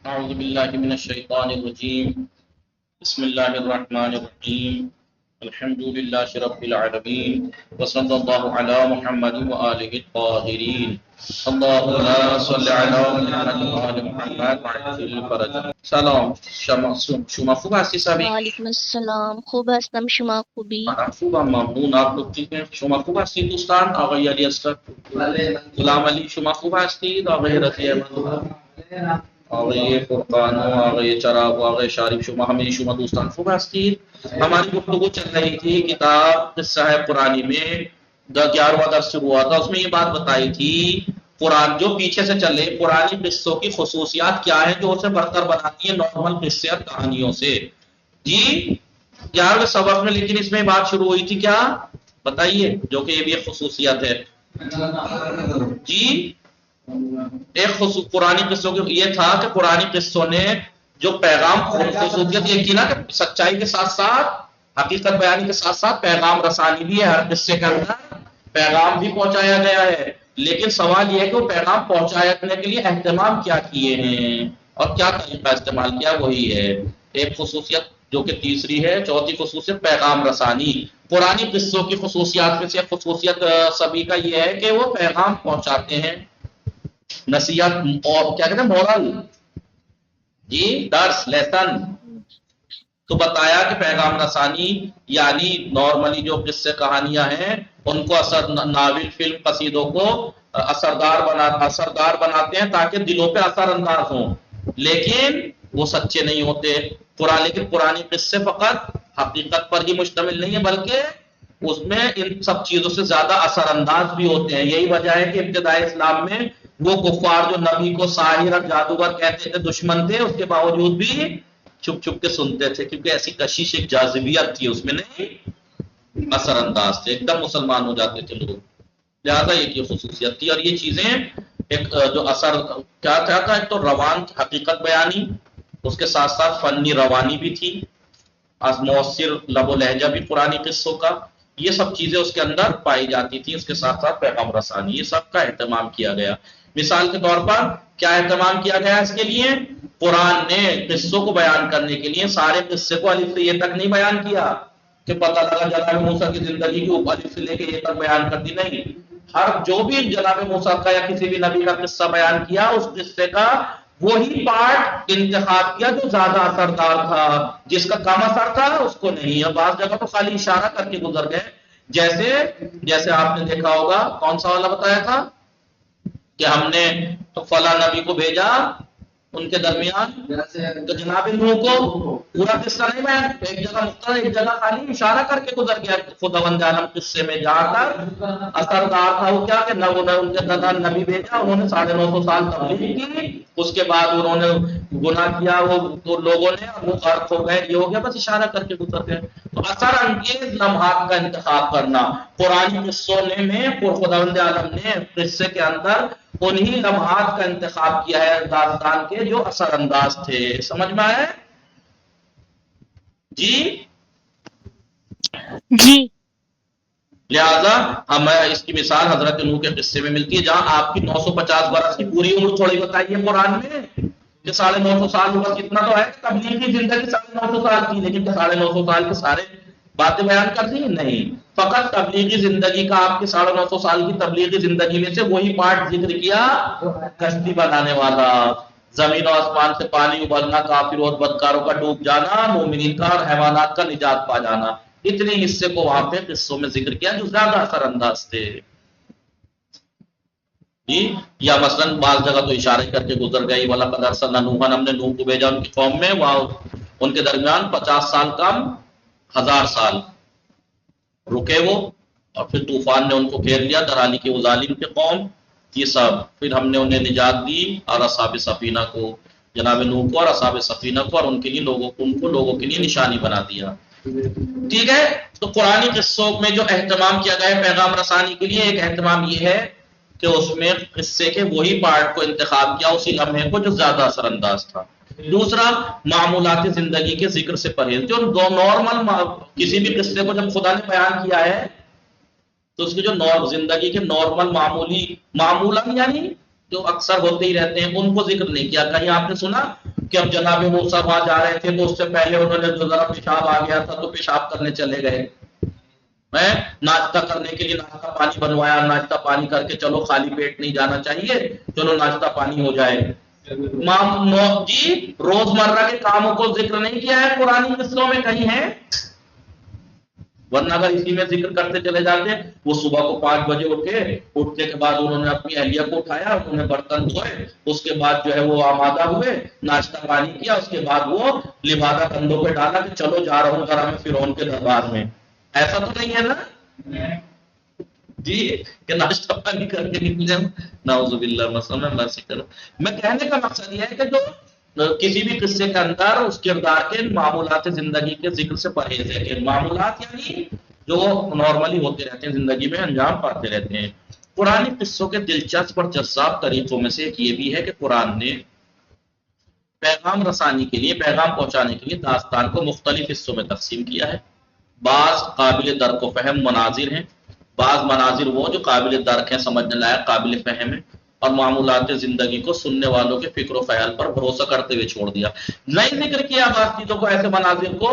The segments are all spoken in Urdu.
أعوذ بالله من الشيطان الرجيم بسم الله الرحمن الرحيم الحمد لله رب العالمين وصلى الله على محمد وآله الطاهرين اللهم صل على محمد وآل محمد وعجل فرج. سلام شما خوب هستی سبی؟ وعلیکم السلام. خوب هستم، شما خوبی؟ من خوبم ممنون. آپ لوگ ٹھیک ہیں؟ شما خوب هستید دوستان؟ آقای علی اصغر، غلام علی شما خوب هستید؟ آقای رضی احمد، آقای فرقان و آقای چراغ و آقای شارف شما ہمیں شما دوستان خوب هستید؟ ہماری گفتگو چل رہی تھی کتاب قصہ ہے قرآنی میں 11واں درس شروع ہوا تھا، اس میں یہ بات بتائی تھی قرآن جو پیچھے سے چلے قرآنی قصوں کی خصوصیات کیا ہیں جو اسے برتر بناتی ہیں نارمل قصے اور کہانیوں سے. جی 11ویں سبق میں لیکن اس میں بات شروع ہوئی تھی کیا بتائیے، جو کہ یہ بھی ایک خصوصیت ہے. جی ایک قرآنی قصوں کی یہ تھا کہ قرآنی قصوں نے جو پیغام خصوصیت یہ کی نا کہ سچائی کے ساتھ ساتھ حقیقت بیانی کے ساتھ ساتھ پیغام رسانی بھی ہے. ہر قصے کے اندر پیغام بھی پہنچایا گیا ہے، لیکن سوال یہ ہے کہ وہ پیغام پہنچانے کے لیے اہتمام کیا کیے ہیں اور کیا طریقہ استعمال کیا، وہی ہے ایک خصوصیت جو کہ تیسری ہے. چوتھی خصوصیت پیغام رسانی. قرآنی قصوں کی خصوصیات میں سے ایک خصوصیت سبھی کا یہ ہے کہ وہ پیغام پہنچاتے ہیں، نصیحت اور کیا کہتے ہیں مورل، جی درس لیسن. تو بتایا کہ پیغام رسانی یعنی نارملی جو قصے کہانیاں ہیں ان کو ناول فلم قصیدوں کو اثردار بناتے ہیں تاکہ دلوں پہ اثر انداز ہوں، لیکن وہ سچے نہیں ہوتے. لیکن قرآنی قصے فقط حقیقت پر ہی مشتمل نہیں ہے بلکہ اس میں ان سب چیزوں سے زیادہ اثر انداز بھی ہوتے ہیں. یہی وجہ ہے کہ ابتدائی اسلام میں وہ کفار جو نبی کو ساحر اور جادوگر کہتے تھے دشمن تھے، اس کے باوجود بھی چھپ چھپ کے سنتے تھے کیونکہ ایسی کشش ایک جاذبیت تھی اس میں، نہیں اثر انداز تھے، ایک دم مسلمان ہو جاتے تھے لوگ. لہٰذا یہ کی خصوصیت تھی. اور یہ چیزیں ایک جو اثر کیا تھا، ایک تو روان حقیقت بیانی، اس کے ساتھ ساتھ فنی روانی بھی تھی، مؤثر لب و لہجہ بھی قرآنی قصوں کا، یہ سب چیزیں اس کے اندر پائی جاتی تھی. اس کے ساتھ ساتھ پیغام رسانی، یہ سب کا اہتمام کیا گیا. مثال کے طور پر کیا اہتمام کیا گیا اس کے لیے؟ قرآن نے قصوں کو بیان کرنے کے لیے سارے قصے کو الف سے یہ تک نہیں بیان کیا کہ پتہ لگا جناب موسیٰ کی زندگی کی الف سے لے کے یہ تک بیان کر دی، نہیں. ہر جو بھی جناب موسیٰ کا یا کسی بھی نبی کا قصہ بیان کیا اس قصے کا وہی پارٹ انتخاب کیا جو زیادہ اثردار تھا، جس کا کم اثر تھا اس کو نہیں. اور بعض جگہ تو خالی اشارہ کر کے گزر گئے، جیسے آپ نے دیکھا ہوگا کون سا والا بتایا تھا کہ ہم نے تو فلاں نبی کو بھیجا ان کے درمیان تو جناب نوح کو پورا قصہ نہیں بیان، ایک جگہ مختصر ایک جگہ خالی اشارہ کر کے گزر گیا خداوند عالم قصے میں. جہاں تک اثردار تھا وہ کیا کہ نہ ان کے درمیان نبی بھیجا، انہوں نے 950 سال تبلیغ کی، اس کے بعد انہوں نے گناہ کیا وہ لوگوں نے، وہ غرق ہو گئے، یہ ہو گیا، بس اشارہ کر کے گزر گئے. تو اثر انگیز لمحات کا انتخاب کرنا. قرآن قصوں میں خداوند عالم نے قصے کے اندر انہی لمحات کا انتخاب کیا ہے داستان کے جو اثر انداز تھے. سمجھ میں آئے؟ جی جی. لہذا ہمیں اس کی مثال حضرت نوح کے قصے میں ملتی ہے، جہاں آپ کی 950 برس کی پوری عمر تھوڑی بتائیے قرآن میں کہ 950 سال عمر کتنا تو ہے، تبلیغی زندگی 950 سال کی، لیکن 950 سال کے سارے باتیں بیان کر دی نہیں. فقط تبلیغی زندگی کا آپ کے 950 سال کی تبلیغی زندگی میں سے وہی پارٹ ذکر کیا، کشتی بنانے والا، زمین و آسمان سے پانی ابلنا، کافروں اور بدکاروں کا ڈوب جانا، مومنین کا اور حیوانات کا نجات پا جانا. اتنے حصے کو وہاں پہ قصوں میں ذکر کیا جو زیادہ اثر انداز تھے. جی یا مثلا بعض جگہ تو اشارے کر کے گزر گئی، وَلَقَدْ أَرْسَلْنَا نُوحًا، ہم نے نوح کو بھیجا ان کی قوم میں، وہاں ان کے درمیان 50 سال کم 1000 سال رکے وہ، اور پھر طوفان نے ان کو گھیر لیا، درانی کی وہ ظالم کی قوم. یہ سب پھر ہم نے انہیں نجات دی اور اصحاب سفینہ کو، جناب نوح کو اور اصحاب سفینہ کو، اور ان کے لیے لوگوں کے لیے نشانی بنا دیا. ٹھیک ہے. تو قرآنی قصوں میں جو اہتمام کیا گیا ہے پیغام رسانی کے لیے، ایک اہتمام یہ ہے کہ اس میں قصے کے وہی پارٹ کو انتخاب کیا، اسی لمحے کو جو زیادہ اثر انداز تھا. دوسرا معمولات زندگی کے ذکر سے پرہیز. جو نارمل کسی بھی قصے کو جب خدا نے بیان کیا ہے تو اس کی جو زندگی کے نارمل معمولاً یعنی جو اکثر ہوتے ہی رہتے ہیں ان کو ذکر نہیں کیا. کہیں آپ نے سنا کہ اب جناب موسیٰ وہاں جا رہے تھے تو اس سے پہلے انہوں نے جو ذرا پیشاب آ گیا تھا تو پیشاب کرنے چلے گئے، میں ناشتہ کرنے کے لیے ناشتہ پانی بنوایا، ناشتہ پانی کر کے چلو خالی پیٹ نہیں جانا چاہیے، چلو ناشتہ پانی ہو جائے۔ جی روزمرہ کے کاموں کو ذکر نہیں کیا ہے قرآن قصوں میں کہیں ہے، ورنہ اگر اسی میں ذکر کرتے چلے جاتے ہیں۔ وہ صبح کو 5 بجے اٹھے، اٹھنے کے بعد انہوں نے اپنی اہلیہ کو اٹھایا، انہوں نے برتن دھوئے، اس کے بعد جو ہے وہ آمادہ ہوئے، ناشتہ پانی کیا، اس کے بعد وہ لبادہ کندھوں پہ ڈالا کہ چلو جا رہا ہوں ذرا میں فرعون کے دربار میں۔ ایسا تو نہیں ہے نا جی کہ ناشتہ پانی کر کے نکلے ہوں، نعوذ باللہ مثلا اللہ سے کرو۔ میں کہنے کا مقصد یہ ہے کہ جو کسی بھی قصے کے اندر اس کردار کے معمولات زندگی کے ذکر سے پرہیز ہے، کہ معمولات یعنی جو نارملی ہوتے رہتے ہیں زندگی میں، انجام پاتے رہتے ہیں۔ قرآن قصوں کے دلچسپ اور جذاب طریقوں میں سے ایک یہ بھی ہے کہ قرآن نے پیغام رسانی کے لیے، پیغام پہنچانے کے لیے داستان کو مختلف حصوں میں تقسیم کیا ہے۔ بعض قابل درک و فہم مناظر ہیں، بعض مناظر وہ جو قابل درک ہیں، سمجھنے لائق، قابل فہم ہے، اور معمولات زندگی کو سننے والوں کے فکر و خیال پر بھروسہ کرتے ہوئے چھوڑ دیا۔ نہیں ذکر کیا بعض چیزوں کو، ایسے مناظر کو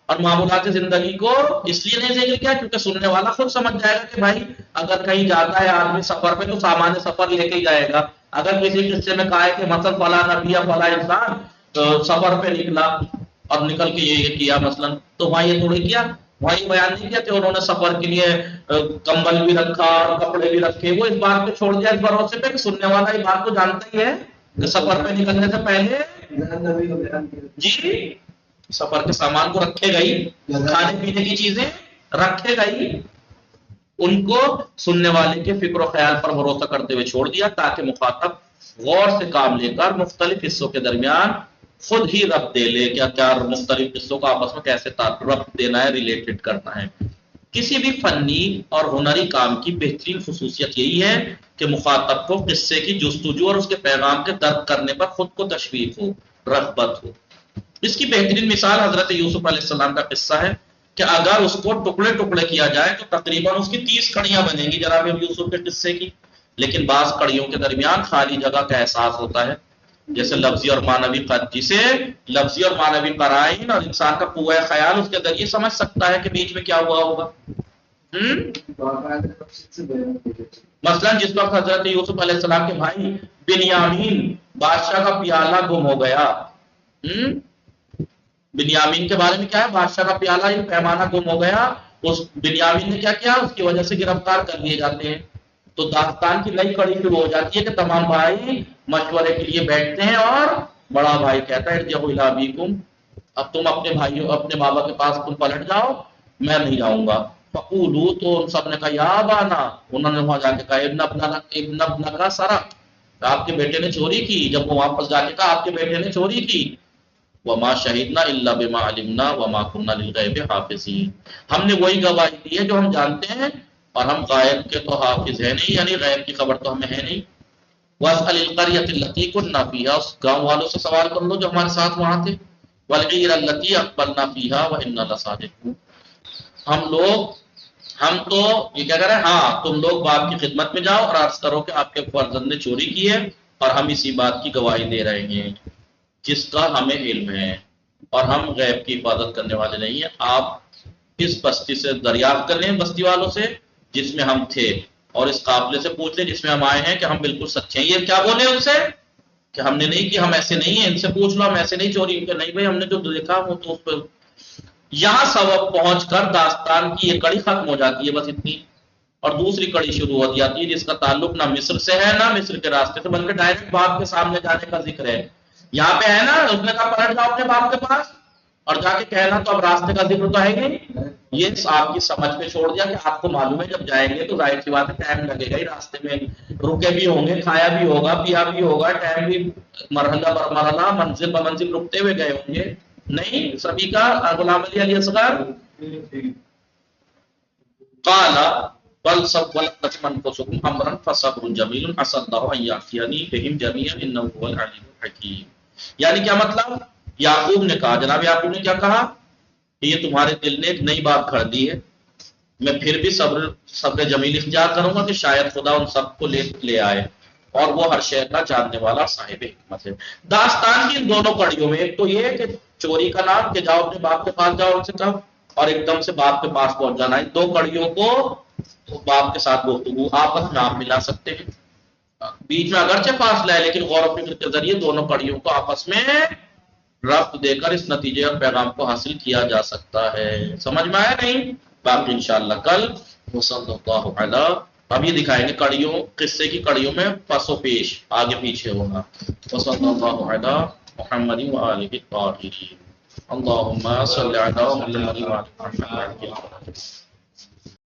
اور معمولات زندگی کو اس لیے نہیں ذکر کیا کیونکہ سننے والا خود سمجھ جائے گا کہ بھائی اگر کہیں جاتا ہے آدمی سفر پہ تو سامان سفر لے کے ہی جائے گا۔ اگر کسی قصے میں کہا ہے کہ مثلا فلاں نبی یا فلاں انسان سفر پہ نکلا اور نکل کے یہ کیا مثلا، تو وہاں یہ تھوڑی کیا، وہاں یہ بیان نہیں کیا کہ انہوں نے سفر کے لیے کمبل بھی رکھا اور کپڑے بھی رکھے۔ وہ اس بات پہ چھوڑ دیا اس بھروسے پہ کہ سننے والا یہ بات کو جانتا ہی ہے کہ سفر پہ نکلنے سے پہلے جی سفر کے سامان کو رکھے گئی، کھانے پینے کی چیزیں رکھے گئی، ان کو سننے والے کے فکر و خیال پر بھروسہ کرتے ہوئے چھوڑ دیا تاکہ مخاطب غور سے کام لے کر مختلف حصوں کے درمیان خود ہی ربط دے لے، کیا مختلف قصوں کو آپس میں کیسے ربط دینا ہے، ریلیٹڈ کرنا ہے۔ کسی بھی فنی اور ہنری کام کی بہترین خصوصیت یہی ہے کہ مخاطب کو قصے کی جستجو اور اس کے پیغام کے درک کرنے پر خود کو تشویق ہو، رغبت ہو۔ اس کی بہترین مثال حضرت یوسف علیہ السلام کا قصہ ہے کہ اگر اس کو ٹکڑے ٹکڑے کیا جائے تو تقریباً اس کی 30 کڑیاں بنیں گی جناب یوسف کے قصے کی، لیکن بعض کڑیوں کے درمیان خالی جگہ کا احساس ہوتا ہے، جیسے لفظی اور معنوی جسے لفظی اور معنوی قرائن اور انسان کا قوہ خیال اس کے ذریعے سمجھ سکتا ہے کہ بیچ میں کیا ہوا ہوگا۔ مثلا جس وقت حضرت یوسف علیہ السلام کے بھائی بنیامین بادشاہ کا پیالہ گم ہو گیا، بنیامین کے بارے میں کیا ہے، بادشاہ کا پیالہ یہ پیمانہ گم ہو گیا، اس بنیامین نے کیا کیا، اس کی وجہ سے گرفتار کر لیے جاتے ہیں۔ تو داستان کی نئی کڑی شروع ہو جاتی ہے کہ تمام بھائی مشورے کے لیے بیٹھتے ہیں اور بڑا بھائی کہتا ہے ارجعوا الی ابیکم، اب تم اپنے بھائیوں اپنے بابا کے پاس تم پلٹ جاؤ، میں نہیں جاؤں گا۔ فقولوا، تو سب نے کہا یا ابانا، انہوں نے وہاں جا کے کہا ابن ابنک سرق، آپ کے بیٹے نے چوری کی۔ جب وہ واپس جا کے کہا آپ کے بیٹے نے چوری کی، وما شہدنا الا بما علمنا وما كنا للغیب حافظین، ہم نے وہی گواہی دی ہے جو ہم جانتے ہیں اور ہم غائب کے تو حافظ ہیں نہیں، یعنی غیب کی خبر تو ہمیں ہے نہیں۔ واسأل القرية التي كنا فيها، اس گاؤں والوں سے سوال کر لو جو ہمارے ساتھ وہاں تھے، والعير التي أقبلنا فيها وإنا لصادقون، ہم تو یہ کیا کریں، ہاں تم لوگ باپ کی خدمت میں جاؤ اور عرض کرو کہ آپ کے فرزند نے چوری کی ہے اور ہم اسی بات کی گواہی دے رہے ہیں جس کا ہمیں علم ہے، اور ہم غیب کی حفاظت کرنے والے نہیں ہیں۔ آپ اس بستی سے دریافت کر لیں، بستی والوں سے جس میں ہم تھے، اور اس قافلے سے پوچھ لیں جس میں ہم آئے ہیں کہ ہم بالکل سچے ہیں۔ یہ کیا بولے ان سے کہ ہم نے نہیں کی، ہم ایسے نہیں ہیں، ان سے پوچھ لو ہم ایسے نہیں چوری کہ نہیں بھائی ہم نے جو دیکھا وہ تو اس پہ۔ یہاں سبب پہنچ کر داستان کی یہ کڑی ختم ہو جاتی ہے، بس اتنی، اور دوسری کڑی شروع ہو جاتی ہے جس کا تعلق نہ مصر سے ہے نہ مصر کے راستے سے، بلکہ ڈائریکٹ باپ کے سامنے جانے کا ذکر ہے۔ یہاں پہ ہے نا اس نے کہا پلٹ جاؤ اپنے باپ کے پاس، اور جا کے کہنا تو اب راستے کا ذکر تو ہے ہی نہیں۔ یہ آپ کی سمجھ پہ چھوڑ دیا کہ آپ کو معلوم ہے جب جائیں گے تو ظاہر سی بات ہے ٹائم لگے گا ہی، راستے میں رکے بھی ہوں گے، کھایا بھی ہوگا، پیا بھی ہوگا، ٹائم بھی مرحلہ بر مرحلہ منزل بہ منزل رکتے ہوئے گئے ہوں گے۔ نہیں سبھی کا غلام علی اصغر قال بل سولت لكم انفسكم امرا فصبر جميل عسى الله ان يعافيني بهم جميعا انه هو العليم الحكيم، یعنی کیا مطلب، یعقوب نے کہا، جناب یعقوب نے کیا کہا کہ یہ تمہارے دل نے ایک نئی بات کھڑ دی ہے، میں پھر بھی صبر جمیل اختیار کروں گا کہ شاید خدا ان سب کو لے آئے، اور وہ ہر شے کا جاننے والا صاحب حکمت ہے۔ داستان کی ان دونوں کڑیوں میں ایک تو یہ کہ چوری کا نام کہ جاؤ اپنے باپ کے پاس جاؤ ان سے کہو، اور ایک دم سے باپ کے پاس پہنچ جانا، ان دو کڑیوں کو باپ کے ساتھ گفتگو آپس میں آپ ملا سکتے ہیں، بیچ میں اگرچہ فاصلہ ہے لیکن غور و فکر کے ذریعے دونوں کڑیوں کو آپس میں ربط دے کر اس نتیجے اور پیغام کو حاصل کیا جا سکتا ہے۔ سمجھ میں آیا نہیں؟ باقی انشاءاللہ کل وصلی اللہ علی، اب یہ دکھائیں گے کڑیوں، قصے کی کڑیوں میں پس و پیش آگے پیچھے ہونا۔ وصلی اللہ علی محمد وآلہ الطاہرین، اللہم صلی علی محمد وآلہ محمد۔